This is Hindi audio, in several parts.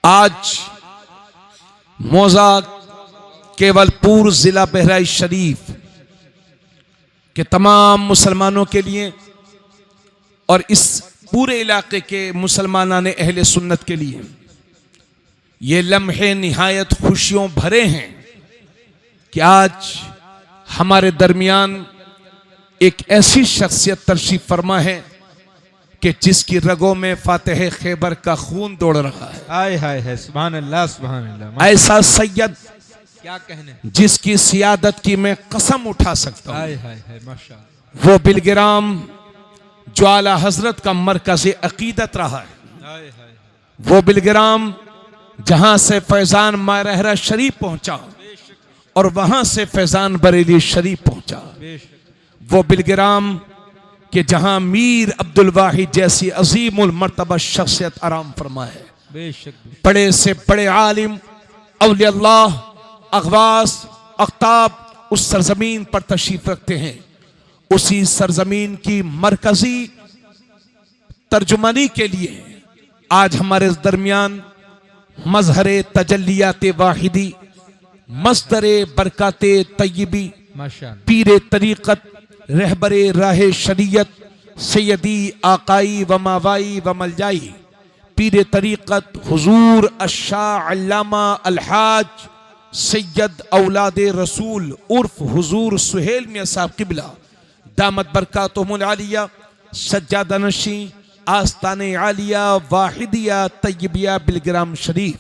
आज मौजा केवलपुर जिला बहराइच शरीफ के तमाम मुसलमानों के लिए और इस पूरे इलाके के मुसलमानाने अहले सुन्नत के लिए ये लम्हे निहायत खुशियों भरे हैं कि आज हमारे दरमियान एक ऐसी शख्सियत तशरीफ फरमा है कि जिसकी रगों में फातिह खैबर का खून दौड़ रहा है। हाय हाय है, सुभान अल्लाह सुभान अल्लाह। ऐसा सैयद क्या कहने, जिसकी सियादत की मैं कसम उठा सकता हूँ। हाय हाय है, माशाअल्लाह। वो बिलगिराम जो आला हजरत का मरकज़ अकीदत रहा है, हाय हाय। वो बिलगिराम जहां से फैजान मारहरा शरीफ पहुंचा और वहां से फैजान बरेली शरीफ पहुंचा, वो बिलगिराम कि जहां मीर अब्दुल वाहिद जैसी अजीमुल मर्तबा शख्सियत आराम फरमा है। बड़े से बड़े आलिम औलिया अल्लाह अगवास अख्ताब उस सरजमीन पर तशरीफ रखते हैं। उसी सरजमीन की मरकजी तर्जुमानी के लिए आज हमारे दरमियान मजहरे तजल्लियात वाहिदी, मस्दरे बरकाते तय्यबी, पीरे तरीक़त, रहबरे राहे शरीयत, सैयदी आकाई व मावाई व मलजाई, पीरे तरीक़त हुजूर अशाह अल्लामा अलहाज सैयद औलादे रसूल उर्फ हुजूर सुहेल मियां साहब किबला दामत बरकातुहुमुल आलिया, सज्जादा नशी आस्ताने आलिया वाहिदिया तय्यबिया बिलगिराम शरीफ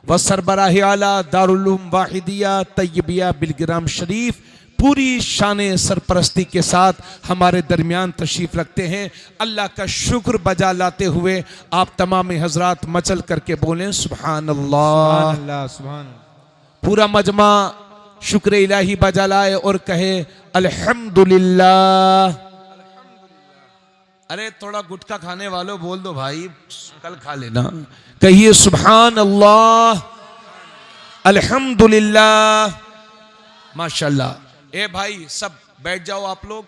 व सरबराह आला दारुल उलूम वाहिदिया तय्यबिया बिलगिराम शरीफ पूरी शान सरपरस्ती के साथ हमारे दरमियान तशरीफ रखते हैं। अल्लाह का शुक्र बजा लाते हुए आप तमाम हजरात मचल करके बोलें सुभान अल्लाह। पूरा मजमा शुक्र इलाही बजा लाए और कहे अल्हम्दुलिल्लाह। अरे थोड़ा गुटखा खाने वालों बोल दो भाई, कल खा लेना। कहिए सुभान अल्लाह अल्हम्दुलिल्लाह माशाल्लाह। ए भाई सब बैठ जाओ आप लोग,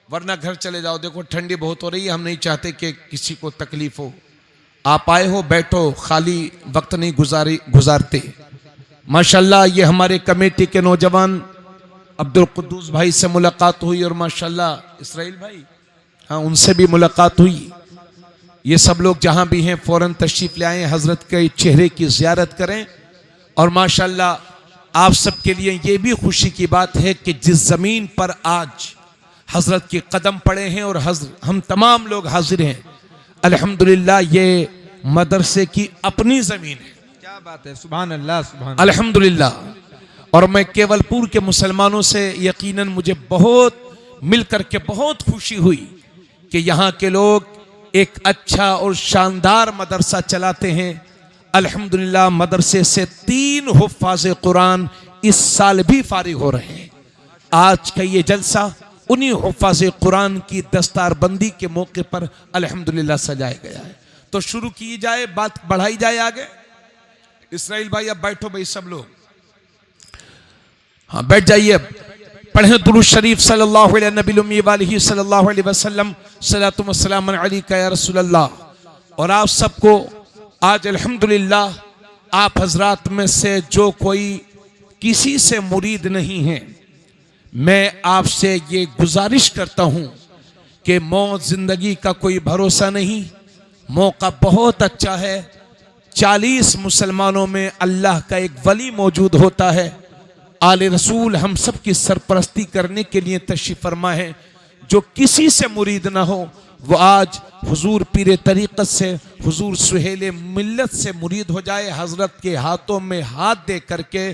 वरना घर चले जाओ। देखो ठंडी बहुत हो रही है, हम नहीं चाहते कि किसी को तकलीफ हो। आप आए हो बैठो, खाली वक्त नहीं गुजारते। माशाल्लाह ये हमारे कमेटी के नौजवान अब्दुल कुद्दूस भाई से मुलाकात हुई और माशाल्लाह इसराइल भाई, हाँ उनसे भी मुलाकात हुई। ये सब लोग जहां भी हैं फौरन तशरीफ ले आए, हजरत के चेहरे की जियारत करें। और माशाल्लाह आप सबके लिए ये भी खुशी की बात है कि जिस जमीन पर आज हजरत के कदम पड़े हैं और हम तमाम लोग हाजिर हैं, अल्हम्दुलिल्लाह ये मदरसे की अपनी जमीन है। क्या बात है, सुभान अल्लाह सुभान अल्हम्दुलिल्लाह। और मैं केवलपुर के मुसलमानों से यकीनन मुझे बहुत मिलकर के बहुत खुशी हुई कि यहाँ के लोग एक अच्छा और शानदार मदरसा चलाते हैं। अल्हम्दुलिल्लाह मदरसे से 3 हुफ़ाज़ कुरान इस साल भी फारिग हो रहे हैं। आज का ये जलसा उन्हीं हुफ़ाज़ कुरान की दस्तारबंदी के मौके पर अल्हम्दुलिल्लाह सजाया गया है। तो शुरू की जाए, बात बढ़ाई जाए आगे। इसराइल भाई अब बैठो भाई सब लोग, हाँ बैठ जाइए। पढ़ें दुरूद शरीफ सल्लल्लाहु अलैहि नबी उम्मी वालिही सल्लल्लाहु अलैहि वसल्लम सलातु व सलाम अलैका या रसूल अल्लाह। और आप सबको आज अल्हम्दुलिल्लाह आप हजरात में से जो कोई किसी से मुरीद नहीं है, मैं आपसे ये गुजारिश करता हूँ कि मौत जिंदगी का कोई भरोसा नहीं, मौका बहुत अच्छा है। 40 मुसलमानों में अल्लाह का एक वली मौजूद होता है। आले रसूल हम सब की सरपरस्ती करने के लिए तशरीफ फरमा है। जो किसी से मुरीद ना हो वो आज हुजूर पीरे तरीक़त से, हुजूर सुहेले मिल्लत से मुरीद हो जाए। हजरत के हाथों में हाथ दे करके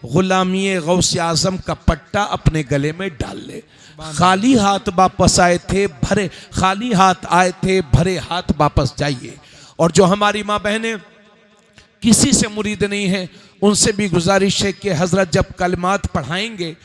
गुलामी गौस आजम का पट्टा अपने गले में डाल ले। खाली हाथ वापस आए थे, भरे खाली हाथ आए थे, भरे हाथ वापस जाइए। और जो हमारी माँ बहनें किसी से मुरीद नहीं है, उनसे भी गुजारिश है कि हजरत जब कलमात पढ़ाएंगे,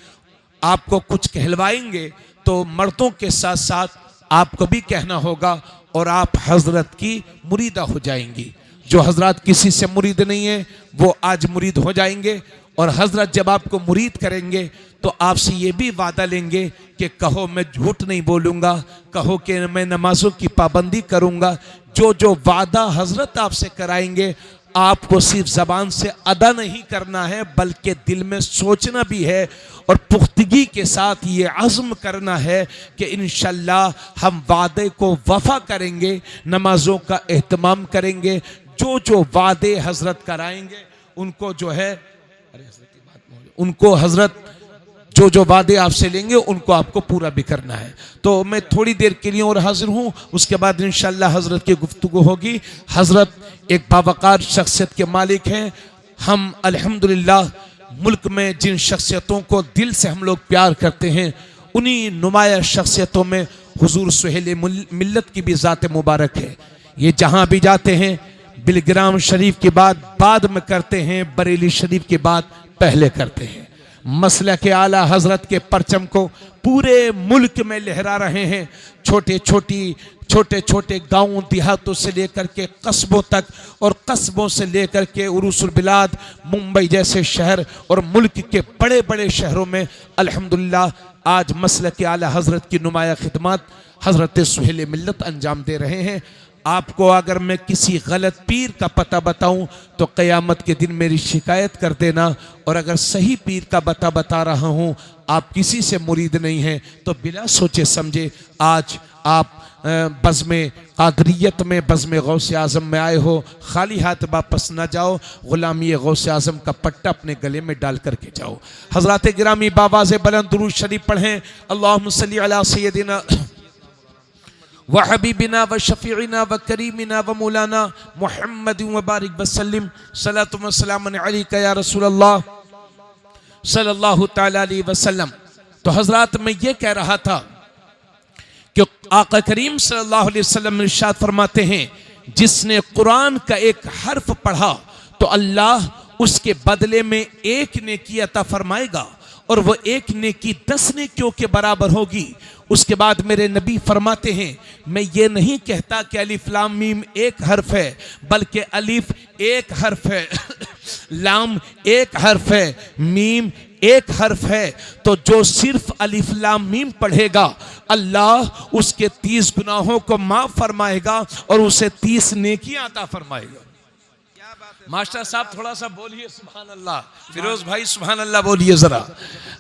आपको कुछ कहलवाएंगे, तो मर्दों के साथ साथ आपको भी कहना होगा और आप हजरत की मुरीदा हो जाएंगी। जो हजरत किसी से मुरीद नहीं है वो आज मुरीद हो जाएंगे। और हजरत जब आपको मुरीद करेंगे तो आपसे ये भी वादा लेंगे कि कहो मैं झूठ नहीं बोलूँगा, कहो कि मैं नमाजों की पाबंदी करूँगा। जो जो वादा हजरत आपसे कराएंगे आपको सिर्फ जबान से अदा नहीं करना है बल्कि दिल में सोचना भी है और पुख्तगी के साथ ये अज़्म करना है कि इंशाअल्लाह हम वादे को वफा करेंगे, नमाजों का एहतमाम करेंगे, जो वादे हजरत कराएंगे उनको जो है उनको हजरत जो वादे आपसे लेंगे उनको आपको पूरा भी करना है। तो मैं थोड़ी देर के लिए और हाजिर हूँ, उसके बाद इंशाअल्लाह हजरत की गुफ्तगू होगी। हजरत एक बावकार शख्सियत के मालिक हैं। हम अल्हम्दुलिल्लाह मुल्क में जिन शख्सियतों को दिल से हम लोग प्यार करते हैं उन्हीं नुमाया शख्सियतों में हुजूर सुहेल मिल्लत की भी ज़ात मुबारक है। ये जहाँ भी जाते हैं बिलग्राम शरीफ के बाद में करते हैं, बरेली शरीफ के बाद पहले करते हैं। मसलक के आला हजरत के परचम को पूरे मुल्क में लहरा रहे हैं। छोटे छोटे गांवों देहातों से लेकर के कस्बों तक और कस्बों से लेकर के उरूसुल बिलाद मुंबई जैसे शहर और मुल्क के बड़े बड़े शहरों में अल्हम्दुलिल्लाह आज मसलक के आला हजरत की नुमाया खिदमत हजरत सुहेल मिल्लत अंजाम दे रहे हैं। आपको अगर मैं किसी गलत पीर का पता बताऊं तो क़यामत के दिन मेरी शिकायत कर देना, और अगर सही पीर का बता रहा हूं, आप किसी से मुरीद नहीं हैं तो बिला सोचे समझे आज आप बज़्म क़ादरियत में बज़्म गौसे आज़म में आए हो, खाली हाथ वापस न जाओ, ग़ुलामी गौसे आज़म का पट्टा अपने गले में डाल करके जाओ। हज़रात गिरामी बावाज़ बुलंद दुरूद शरीफ पढ़ें। अल्लाहुम्मा सल्ली अला सय्यदिना व हबीबिना व शफीइना व करीमिना व मौलाना मुहम्मद व बारिक वसल्लिम सलातु व सलामुन अलैका या रसूलल्लाह सल्लल्लाहु तआला अलैहि वसल्लम। तो हजरात मैं ये कह रहा था कि आका करीम सल्लल्लाहु अलैहि वसल्लम इरशाद फरमाते हैं, जिसने कुरान का एक हर्फ पढ़ा तो अल्लाह उसके बदले में एक नेकी अता फरमाएगा और वो एक नेकी 10 नेकियों के बराबर होगी। उसके बाद मेरे नबी फरमाते हैं, मैं ये नहीं कहता कि अलिफ लाम मीम एक हर्फ है, बल्कि अलिफ एक हर्फ है, लाम एक हर्फ है, मीम एक हर्फ है। तो जो सिर्फ अलिफ लाम मीम पढ़ेगा अल्लाह उसके 30 गुनाहों को माफ फरमाएगा और उसे 30 नेकियां अता फरमाएगा। मास्टर साहब थोड़ा सा बोलिए सुभान अल्लाह। फिरोज भाई सुभान अल्लाह बोलिए जरा,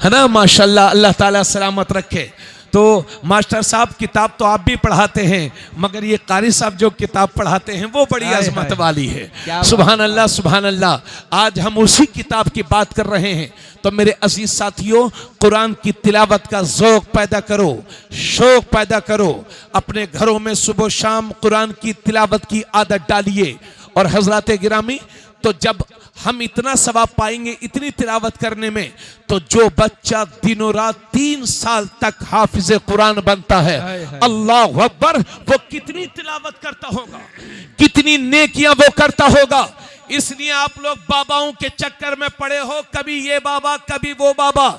है ना। माशाल्लाह, अल्लाह ताला सलामत रखे। तो मास्टर साहब किताब तो आप भी पढ़ाते हैं, मगर ये कारी साहब जो किताब पढ़ाते हैं वो बड़ी अजमत वाली है। सुभान अल्लाह सुभान अल्लाह। आज हम उसी किताब की बात कर रहे हैं। तो मेरे अजीज साथियों, कुरान की तिलावत का ज़ौक़ पैदा करो, शौक़ पैदा करो, अपने घरों में सुबह शाम कुरान की तिलावत की आदत डालिए। और हजरात गिरामी, तो जब हम इतना सवाब पाएंगे इतनी तिलावत करने में, तो जो बच्चा दिनों रात 3 साल तक हाफिज कुरान बनता है, अल्लाह अकबर, वो कितनी तिलावत करता होगा, कितनी नेकियां वो करता होगा। इसलिए आप लोग बाबाओं के चक्कर में पड़े हो, कभी ये बाबा कभी वो बाबा।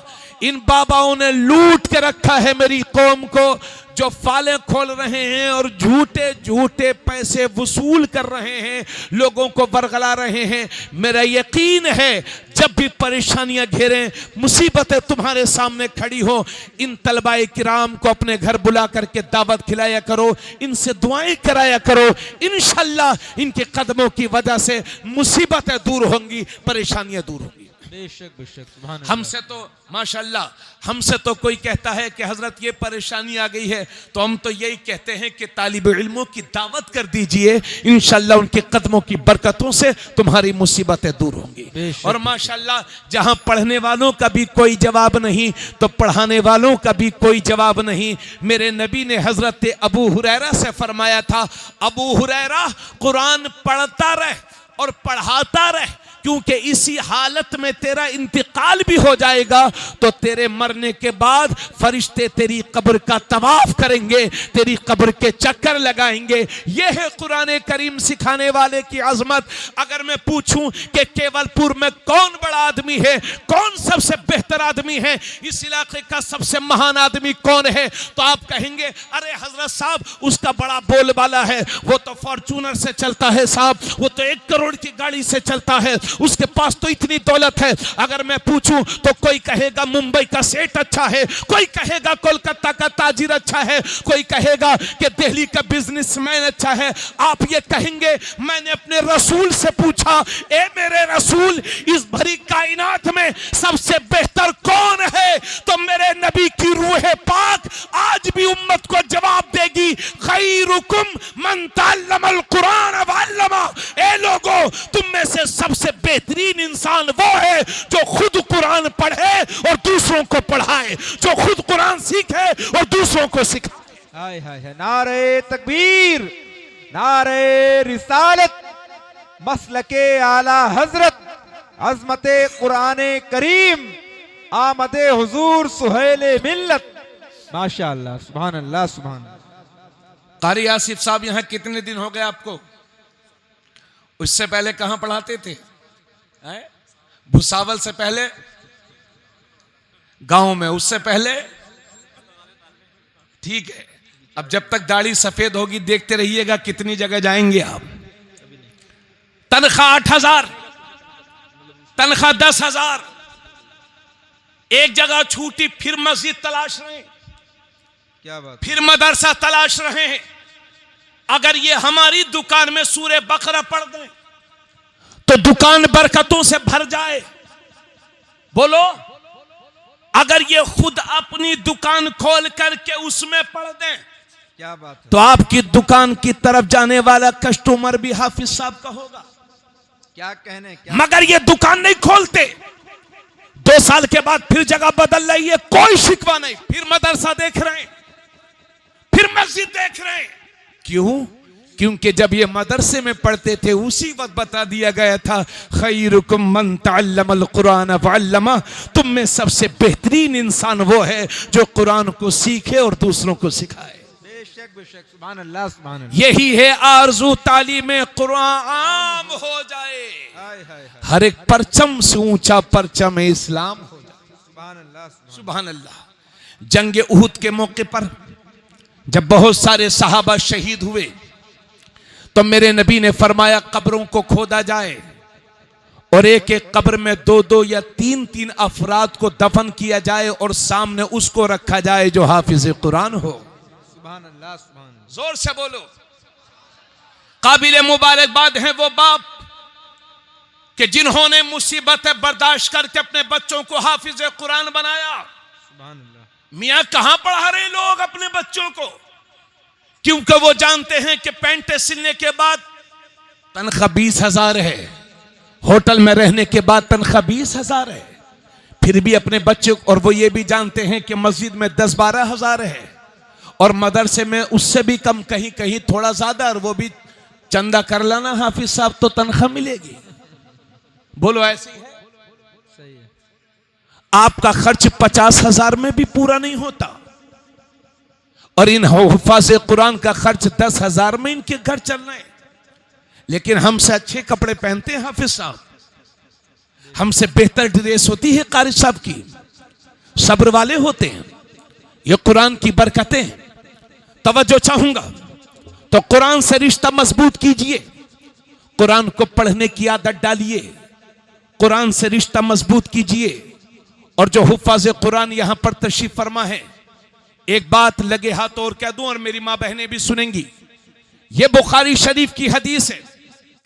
इन बाबाओं ने लूट के रखा है मेरी कौम को, जो फाले खोल रहे हैं और झूठे झूठे पैसे वसूल कर रहे हैं, लोगों को बरगला रहे हैं। मेरा यकीन है जब भी परेशानियां घेरें, मुसीबतें तुम्हारे सामने खड़ी हो, इन तलबाए किराम को अपने घर बुला करके दावत खिलाया करो, इनसे दुआएं कराया करो। इंशाअल्लाह इनके कदमों की वजह से मुसीबतें दूर होंगी, परेशानियां दूर होंगी। बेशक बेशक सुभान अल्लाह। हमसे तो माशाअल्लाह, हमसे तो कोई कहता है कि हजरत ये परेशानी आ गई है, तो हम तो यही कहते हैं कि तालिब इल्मों की दावत कर दीजिए, इंशाअल्लाह उनके कदमों की बरकतों से तुम्हारी मुसीबतें दूर होंगी। और माशाअल्लाह जहां पढ़ने वालों का भी कोई जवाब नहीं तो पढ़ाने वालों का भी कोई जवाब नहीं। मेरे नबी ने हजरत अबू हुरैरा से फरमाया था, अबू हुरैरा कुरान पढ़ता रह और पढ़ाता रह, क्योंकि इसी हालत में तेरा इंतकाल भी हो जाएगा तो तेरे मरने के बाद फरिश्ते तेरी कब्र का तवाफ करेंगे, तेरी कब्र के चक्कर लगाएंगे। यह है कुरान करीम सिखाने वाले की अजमत। अगर मैं पूछूं कि केवलपुर में कौन बड़ा आदमी है, कौन सबसे बेहतर आदमी है, इस इलाके का सबसे महान आदमी कौन है, तो आप कहेंगे अरे हजरत साहब उसका बड़ा बोलबाला है, वो तो फॉर्चूनर से चलता है साहब, वो तो 1 करोड़ की गाड़ी से चलता है, उसके पास तो इतनी दौलत है। अगर मैं पूछूं तो कोई कहेगा मुंबई का सेठ अच्छा है, कोई कहेगा कोलकाता का ताजिर अच्छा है, कोई कहेगा कि दिल्ली का बिजनेसमैन अच्छा है। आप ये कहेंगे मैंने अपने रसूल से पूछा, ए मेरे रसूल, इस भरी कायनात में सबसे बेहतर कौन है? तो मेरे नबी की रूह पाक आज भी उम्मत को जवाब देगी, खैरुकुम मन तअल्लमल कुरान व अल्लमा। ए लोगों, तुम में से सबसे बेहतरीन इंसान वो है जो खुद कुरान पढ़े और दूसरों को पढ़ाए, जो खुद कुरान सीखे और दूसरों को सिखाए। हाय हाय हाय, नारे तकबीर, नारे रिसालत, मसलके आला हजरत, अजमते कुराने करीम, आमदे हुजूर सुहेले मिल्लत। माशाअल्लाह, सुभान अल्लाह, सुभान अल्लाह। कारी आसिफ साहब यहाँ कितने दिन हो गए आपको? उससे पहले कहां पढ़ाते थे? भुसावल से पहले गांव में, उससे पहले ठीक है। अब जब तक दाढ़ी सफेद होगी देखते रहिएगा कितनी जगह जाएंगे आप। तनख्वाह 8,000, तनख्वाह 10,000, एक जगह छूटी फिर मस्जिद तलाश रहे, क्या बात, फिर मदरसा तलाश रहे हैं। अगर ये हमारी दुकान में सूरे बकरा पढ़ दें तो दुकान बरकतों से भर जाए। बोलो, अगर ये खुद अपनी दुकान खोल करके उसमें पढ़ दें, क्या बात है, तो आपकी दुकान की तरफ जाने वाला कस्टमर भी हाफिज साहब का होगा। क्या कहने, क्या मगर ये दुकान नहीं खोलते, 2 साल के बाद फिर जगह बदल रही है, कोई शिकवा नहीं, फिर मदरसा देख रहे हैं, फिर मस्जिद देख रहे हैं। क्यों? क्योंकि जब ये मदरसे में पढ़ते थे उसी वक्त बता दिया गया था, खैरुकुम मन तअल्लमल कुरान व अल्लमा। तुम में सबसे बेहतरीन इंसान वो है जो कुरान को सीखे और दूसरों को सिखाए। बेशक बेशक, सुभान अल्लाह, सुभान अल्लाह। यही है आरज़ू तालीम कुरान आम हो जाए, हाय हाय हाय, हर एक परचम से ऊंचा परचम इस्लाम हो जाए। सुभान अल्लाह, सुभान अल्लाह। जंग उहुद के मौके पर जब बहुत सारे सहाबा शहीद हुए तो मेरे नबी ने फरमाया कब्रों को खोदा जाए और एक एक कब्र में 2-2 या 3-3 अफराद को दफन किया जाए और सामने उसको रखा जाए जो हाफिज कुरान हो। सुभान अल्लाह, सुभान अल्लाह। जोर से बोलो। काबिल मुबारकबाद है वो बाप कि जिन्होंने मुसीबतें बर्दाश्त करके अपने बच्चों को हाफिज कुरान बनाया। सुभान अल्लाह। मियां कहां पढ़ा रहे लोग अपने बच्चों को? क्योंकि वो जानते हैं कि पैंटे सिलने के बाद तनख्वाह 20,000 है, होटल में रहने के बाद तनख्वाह 20,000 है, फिर भी अपने बच्चे, और वो ये भी जानते हैं कि मस्जिद में 10-12 हजार है और मदरसे में उससे भी कम, कहीं कहीं थोड़ा ज्यादा, और वो भी चंदा कर लाना हाफिज साहब तो तनख्वाह मिलेगी। बोलो, ऐसे ही है? सही है। आपका खर्च 50,000 में भी पूरा नहीं होता और इन हुफ़ाज़ कुरान का खर्च 10,000 में इनके घर चल रहे हैं। लेकिन हमसे अच्छे कपड़े पहनते हैं हाफिज साहब, हमसे बेहतर ड्रेस होती है कारी साहब की, सब्र वाले होते हैं। ये कुरान की बरकतें। तवज्जो चाहूंगा तो कुरान से रिश्ता मजबूत कीजिए, कुरान को पढ़ने की आदत डालिए, कुरान से रिश्ता मजबूत कीजिए। और जो हुफ़ाज़ कुरान यहां पर तशरीफ फरमा है, एक बात लगे हाथ और कह दूं और मेरी मां बहनें भी सुनेंगी। ये बुखारी शरीफ की हदीस है।